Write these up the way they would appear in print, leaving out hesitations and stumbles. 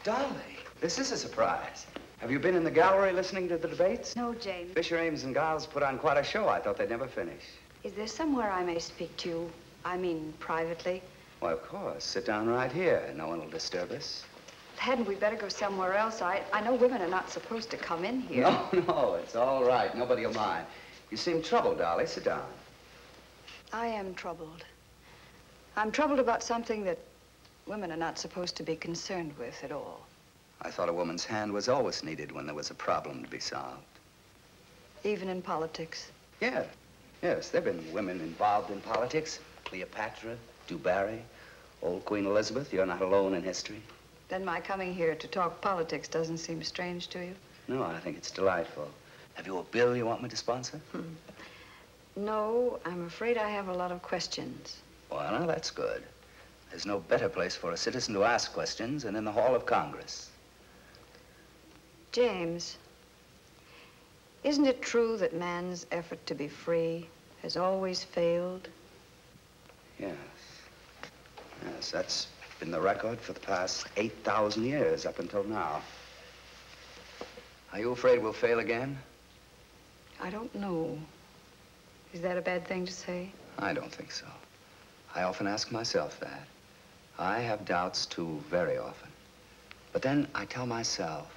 Dolly, this is a surprise. Have you been in the gallery listening to the debates? No, James. Fisher, Ames, and Giles put on quite a show. I thought they'd never finish. Is there somewhere I may speak to you? I mean, privately? Well, of course. Sit down right here. No one will disturb us. Hadn't we better go somewhere else? I know women are not supposed to come in here. No, it's all right. Nobody will mind. You seem troubled, Dolly. Sit down. I am troubled. I'm troubled about something that women are not supposed to be concerned with at all. I thought a woman's hand was always needed when there was a problem to be solved. Even in politics? Yeah. Yes, there have been women involved in politics. Cleopatra, Du Barry, old Queen Elizabeth. You're not alone in history. Then my coming here to talk politics doesn't seem strange to you? No, I think it's delightful. Have you a bill you want me to sponsor? No, I'm afraid I have a lot of questions. Well, now, that's good. There's no better place for a citizen to ask questions than in the Hall of Congress. James, isn't it true that man's effort to be free has always failed? Yes. Yes, that's been the record for the past 8,000 years up until now. Are you afraid we'll fail again? I don't know. Is that a bad thing to say? I don't think so. I often ask myself that. I have doubts, too, very often. But then I tell myself,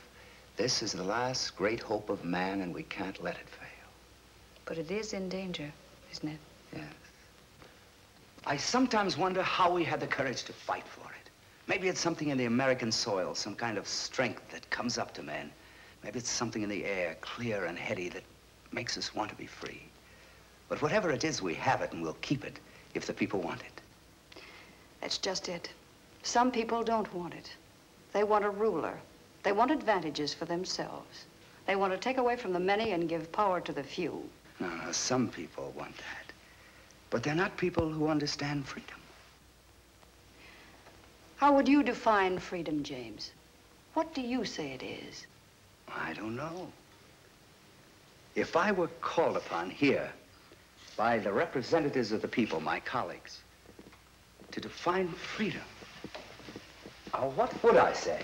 this is the last great hope of man, and we can't let it fail. But it is in danger, isn't it? Yes. I sometimes wonder how we had the courage to fight for it. Maybe it's something in the American soil, some kind of strength that comes up to men. Maybe it's something in the air, clear and heady, that makes us want to be free. But whatever it is, we have it, and we'll keep it if the people want it. That's just it. Some people don't want it. They want a ruler. They want advantages for themselves. They want to take away from the many and give power to the few. No, some people want that. But they're not people who understand freedom. How would you define freedom, James? What do you say it is? I don't know. If I were called upon here by the representatives of the people, my colleagues, to define freedom, what would I say?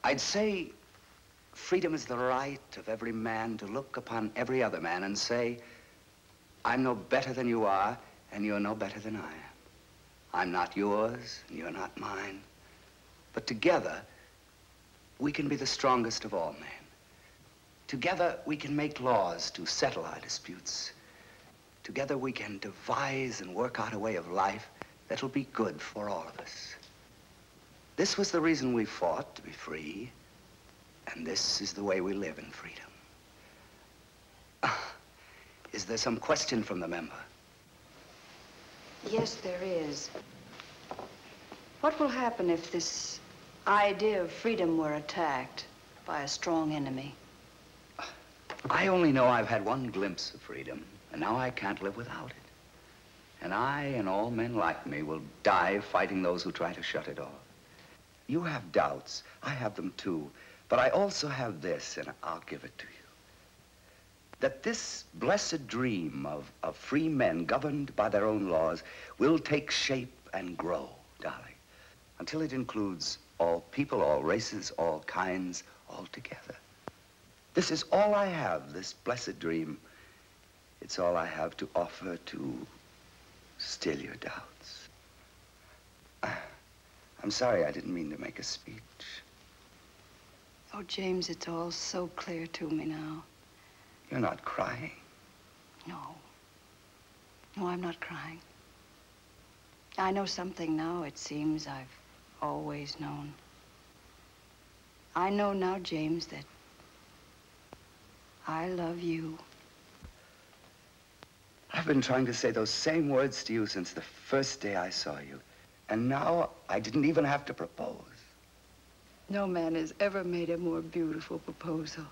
I'd say freedom is the right of every man to look upon every other man and say, I'm no better than you are, and you're no better than I am. I'm not yours, and you're not mine. But together, we can be the strongest of all men. Together, we can make laws to settle our disputes. Together, we can devise and work out a way of life that'll be good for all of us. This was the reason we fought to be free, and this is the way we live in freedom. Is there some question from the member? Yes, there is. What will happen if this idea of freedom were attacked by a strong enemy? I only know I've had one glimpse of freedom, and now I can't live without it. And I and all men like me will die fighting those who try to shut it off. You have doubts. I have them too. But I also have this, and I'll give it to you. That this blessed dream of free men governed by their own laws will take shape and grow, Dolly, until it includes all people, all races, all kinds, all together. This is all I have, this blessed dream. It's all I have to offer to still your doubts. I'm sorry, I didn't mean to make a speech. Oh, James, it's all so clear to me now. You're not crying. No. No, I'm not crying. I know something now, it seems, I've always known. I know now, James, that I love you. I've been trying to say those same words to you since the first day I saw you. And now I didn't even have to propose. No man has ever made a more beautiful proposal.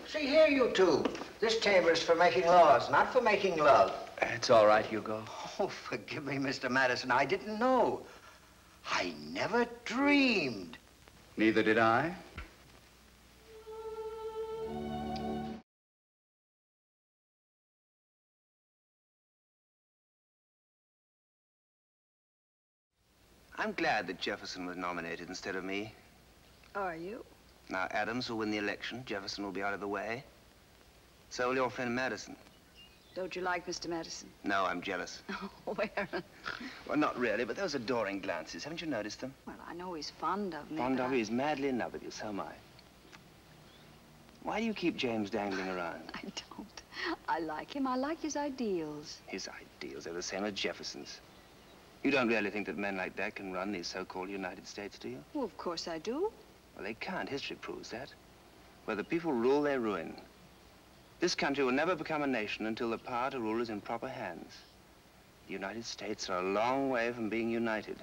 See here, you two. This chamber is for making laws, not for making love. It's all right, Hugo. Oh, forgive me, Mr. Madison. I didn't know. I never dreamed. Neither did I. I'm glad that Jefferson was nominated instead of me. Are you? Now, Adams will win the election. Jefferson will be out of the way. So will your friend Madison. Don't you like Mr. Madison? No, I'm jealous. Oh, Aaron. Well, not really, but those adoring glances. Haven't you noticed them? Well, I know he's fond of me. Fond of you? He's madly in love with you. So am I. Why do you keep James dangling around? I don't. I like him. I like his ideals. His ideals are the same as Jefferson's. You don't really think that men like that can run these so-called United States, do you? Well, of course I do. Well, they can't. History proves that. Where the people rule, they ruin. This country will never become a nation until the power to rule is in proper hands. The United States are a long way from being united.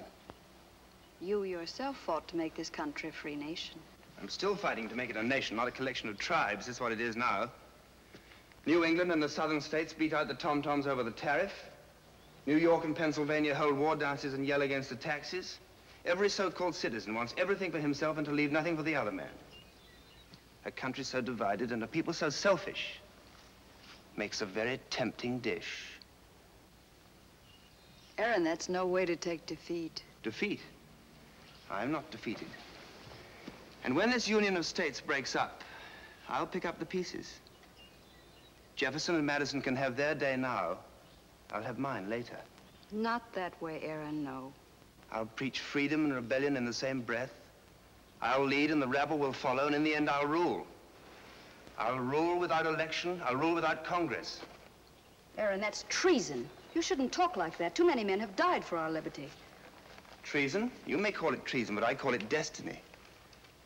You yourself fought to make this country a free nation. I'm still fighting to make it a nation, not a collection of tribes. That's what it is now. New England and the southern states beat out the tom-toms over the tariff. New York and Pennsylvania hold war dances and yell against the taxes. Every so-called citizen wants everything for himself and to leave nothing for the other man. A country so divided and a people so selfish makes a very tempting dish. Aaron, that's no way to take defeat. Defeat? I'm not defeated. And when this union of states breaks up, I'll pick up the pieces. Jefferson and Madison can have their day now. I'll have mine later. Not that way, Aaron, no. I'll preach freedom and rebellion in the same breath. I'll lead and the rabble will follow, and in the end I'll rule. I'll rule without election. I'll rule without Congress. Aaron, that's treason. You shouldn't talk like that. Too many men have died for our liberty. Treason? You may call it treason, but I call it destiny.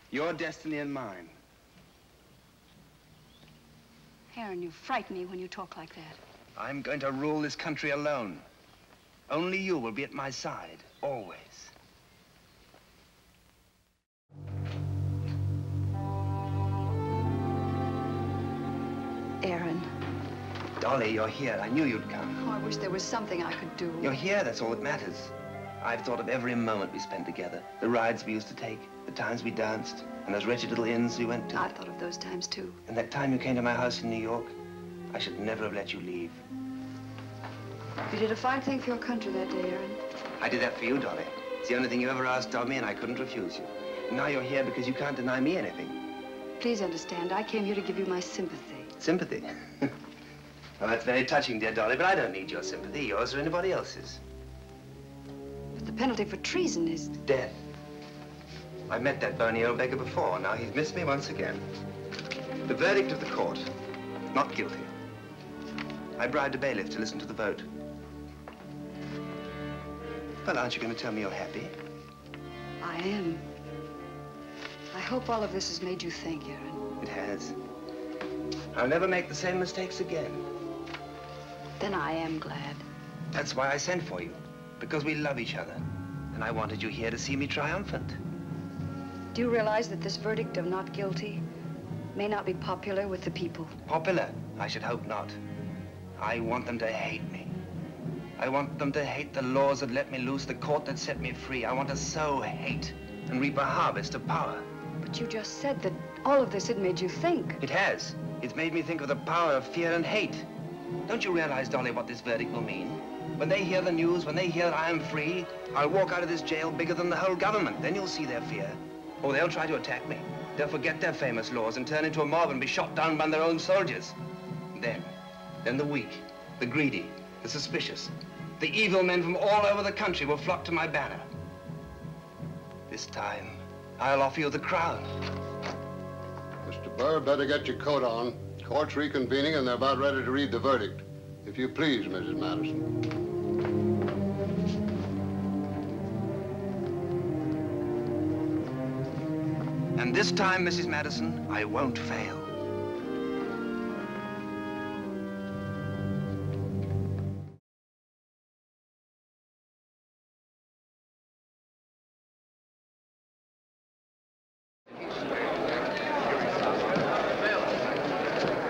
Your destiny and mine. Aaron, you frighten me when you talk like that. I'm going to rule this country alone. Only you will be at my side, always. Aaron. Dolly, you're here. I knew you'd come. Oh, I wish there was something I could do. You're here, that's all that matters. I've thought of every moment we spent together. The rides we used to take, the times we danced, and those wretched little inns we went to. I thought of those times, too. And that time you came to my house in New York, I should never have let you leave. You did a fine thing for your country that day, Aaron. I did that for you, Dolly. It's the only thing you ever asked of me, and I couldn't refuse you. And now you're here because you can't deny me anything. Please understand, I came here to give you my sympathy. Sympathy? Well, that's very touching, dear Dolly, but I don't need your sympathy, yours or anybody else's. But the penalty for treason is... Death. I met that bony old beggar before. Now he's missed me once again. The verdict of the court, not guilty. I bribed a bailiff to listen to the vote. Well, aren't you going to tell me you're happy? I am. I hope all of this has made you think, Aaron. It has. I'll never make the same mistakes again. Then I am glad. That's why I sent for you. Because we love each other. And I wanted you here to see me triumphant. Do you realize that this verdict of not guilty may not be popular with the people? Popular? I should hope not. I want them to hate me. I want them to hate the laws that let me loose, the court that set me free. I want to sow hate and reap a harvest of power. But you just said that all of this had made you think. It has. It's made me think of the power of fear and hate. Don't you realize, Dolly, what this verdict will mean? When they hear the news, when they hear that I am free, I'll walk out of this jail bigger than the whole government. Then you'll see their fear. Oh, they'll try to attack me. They'll forget their famous laws and turn into a mob and be shot down by their own soldiers. Then the weak, the greedy, the suspicious, the evil men from all over the country will flock to my banner. This time, I'll offer you the crown. Mr. Burr, better get your coat on. Court's reconvening and they're about ready to read the verdict. If you please, Mrs. Madison. And this time, Mrs. Madison, I won't fail.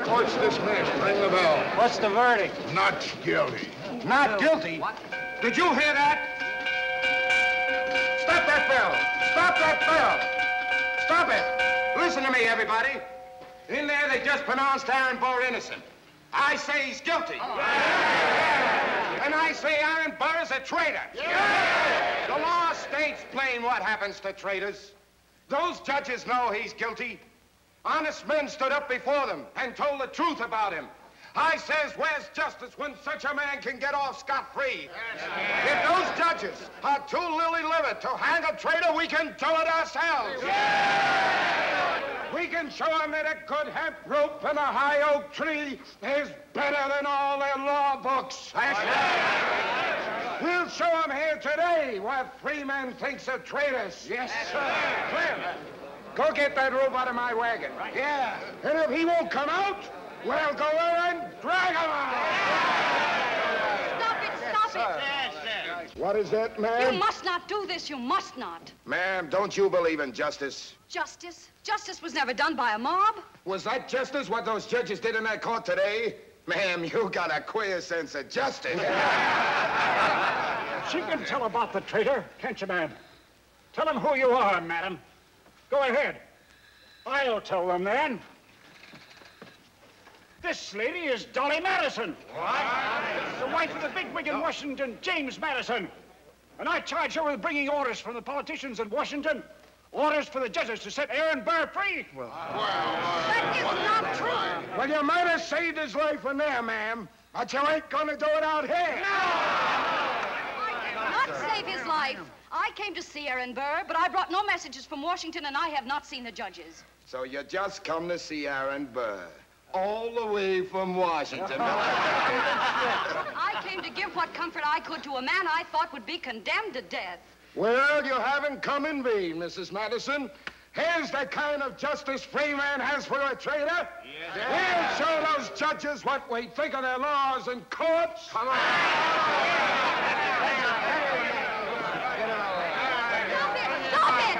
Court's dismissed. Ring the bell. What's the verdict? Not guilty. Not guilty? What? Did you hear that? Stop that bell! Stop that bell! Stop it! Listen to me, everybody. In there, they just pronounced Aaron Burr innocent. I say he's guilty. And I say Aaron Burr is a traitor. The law states explain what happens to traitors. Those judges know he's guilty. Honest men stood up before them and told the truth about him. I says, where's justice when such a man can get off scot-free? If those judges are too lily-livered to hang a traitor, we can do it ourselves. We can show them that a good hemp rope and a high oak tree is better than all their law books. We'll show them here today what free men thinks of traitors. Yes, sir. Clem, go get that rope out of my wagon. Right. Yeah. And if he won't come out, we'll go in and drag him out. Stop it, stop it. What is that, ma'am? You must not do this, you must not. Ma'am, don't you believe in justice? Justice? Justice was never done by a mob. Was that justice what those judges did in that court today? Ma'am, you got a queer sense of justice. She can tell about the traitor, can't you, ma'am? Tell them who you are, madam. Go ahead. I'll tell them then. This lady is Dolley Madison. What? The wife of the bigwig in Washington, James Madison. And I charge her with bringing orders from the politicians in Washington. Orders for the judges to set Aaron Burr free. That is not true. Well, you might have saved his life in there, ma'am, but you ain't gonna do it out here. I did not save his life. I came to see Aaron Burr, but I brought no messages from Washington, and I have not seen the judges. So you just come to see Aaron Burr, all the way from Washington. I came to give what comfort I could to a man I thought would be condemned to death. Well, you haven't come in vain, Mrs. Madison. Here's the kind of justice free man has for a traitor. Yes. We'll show those judges what we think of their laws and courts. Come on. Stop it! Stop it!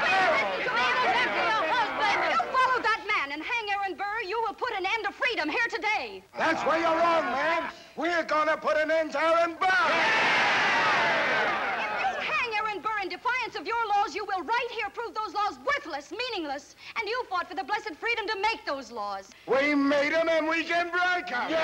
Your husband. You follow that man and hang Aaron Burr, you will put an end to freedom here today. That's where you're wrong, ma'am. We're gonna put an end to Aaron Burr. In defiance of your laws, you will right here prove those laws worthless, meaningless, and you fought for the blessed freedom to make those laws. We made them and we can break them. You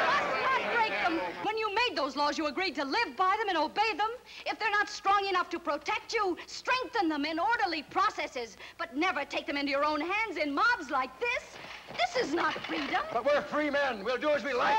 must not break them. When you made those laws, you agreed to live by them and obey them. If they're not strong enough to protect you, strengthen them in orderly processes, but never take them into your own hands in mobs like this. This is not freedom. But we're free men. We'll do as we like.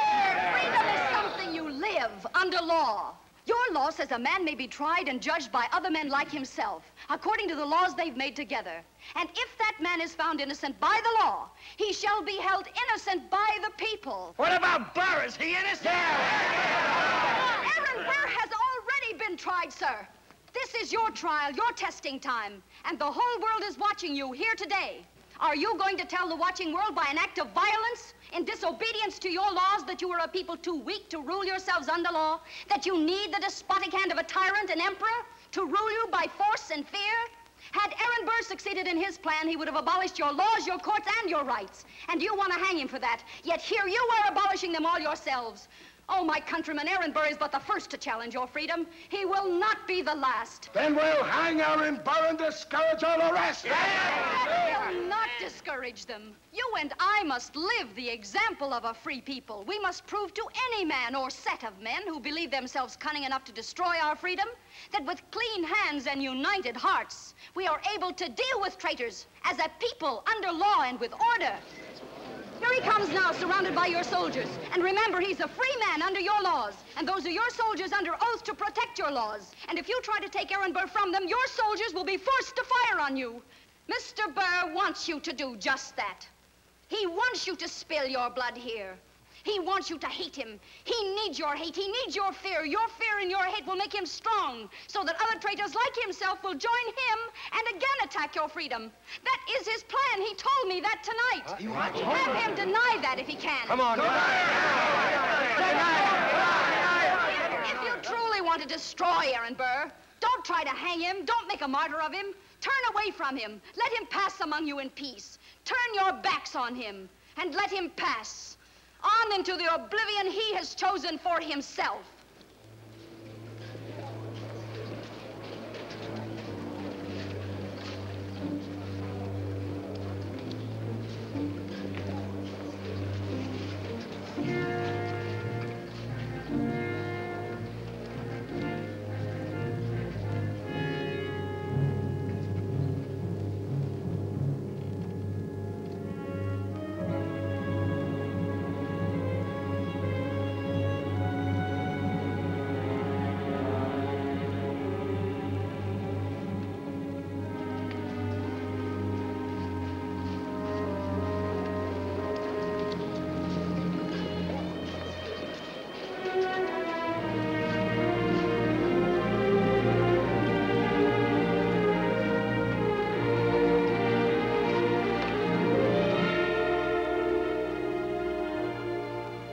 Freedom is something you live under law. Your law says a man may be tried and judged by other men like himself, according to the laws they've made together. And if that man is found innocent by the law, he shall be held innocent by the people. What about Burr? Is he innocent? Aaron Burr has already been tried, sir. This is your trial, your testing time, and the whole world is watching you here today. Are you going to tell the watching world by an act of violence, in disobedience to your laws, that you are a people too weak to rule yourselves under law? That you need the despotic hand of a tyrant, an emperor, to rule you by force and fear? Had Aaron Burr succeeded in his plan, he would have abolished your laws, your courts, and your rights. And you want to hang him for that. Yet here you are abolishing them all yourselves. Oh, my countrymen, Aaron Burr is but the first to challenge your freedom. He will not be the last. Then we'll hang Aaron Burr and discourage all the rest. That will not discourage them. You and I must live the example of a free people. We must prove to any man or set of men who believe themselves cunning enough to destroy our freedom that with clean hands and united hearts, we are able to deal with traitors as a people under law and with order. Here he comes now, surrounded by your soldiers. And remember, he's a free man under your laws. And those are your soldiers under oath to protect your laws. And if you try to take Aaron Burr from them, your soldiers will be forced to fire on you. Mr. Burr wants you to do just that. He wants you to spill your blood here. He wants you to hate him. He needs your hate. He needs your fear. Your fear and your hate will make him strong, so that other traitors like himself will join him and again attack your freedom. That is his plan. He told me that tonight. Have him deny that if he can. Come on. If you truly want to destroy Aaron Burr, don't try to hang him. Don't make a martyr of him. Turn away from him. Let him pass among you in peace. Turn your backs on him and let him pass on into the oblivion he has chosen for himself.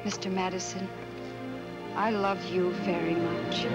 Mr. Madison, I love you very much.